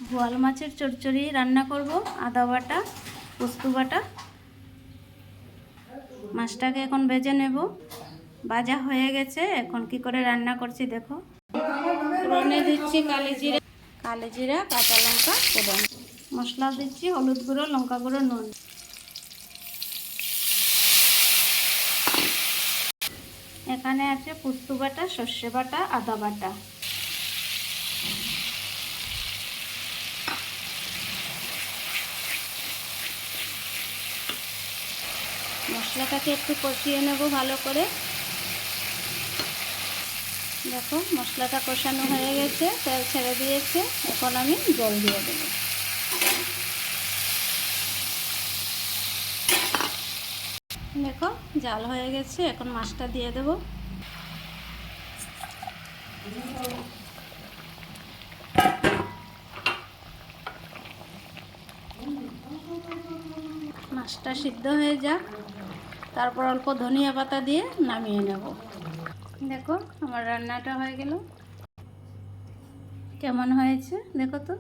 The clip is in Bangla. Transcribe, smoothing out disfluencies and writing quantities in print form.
বোয়াল মাছের চচ্চড়ি রান্না করব। আদা বাটা, পোস্ত বাটা। মাছটাকে এখন ভেজে নেব। ভাজা হয়ে গেছে, এখন কি করে রান্না করছি দেখো। ফোড়নে দিচ্ছি কালো জিরা, কাঁচা লঙ্কা ফোড়ন। মশলা দিচ্ছি হলুদ গুঁড়ো, লঙ্কা গুঁড়ো, নুন। এখানে আছে পোস্ত বাটা, সর্ষে বাটা, আদা বাটা। মশলাটাকে একটু কষিয়ে নেব ভালো করে। দেখো মশলাটা কষানো হয়ে গেছে, তেল ছেড়ে দিয়েছে। এখন আমি জল দিয়ে দেবো। দেখো জাল হয়ে গেছে, এখন মাছটা দিয়ে দেব। মাছটা সিদ্ধ হয়ে যাক, তারপর অল্প ধনিয়া পাতা দিয়ে নামিয়ে নেব। দেখো আমার রান্নাটা হয়ে গেল। কেমন হয়েছে দেখো তো।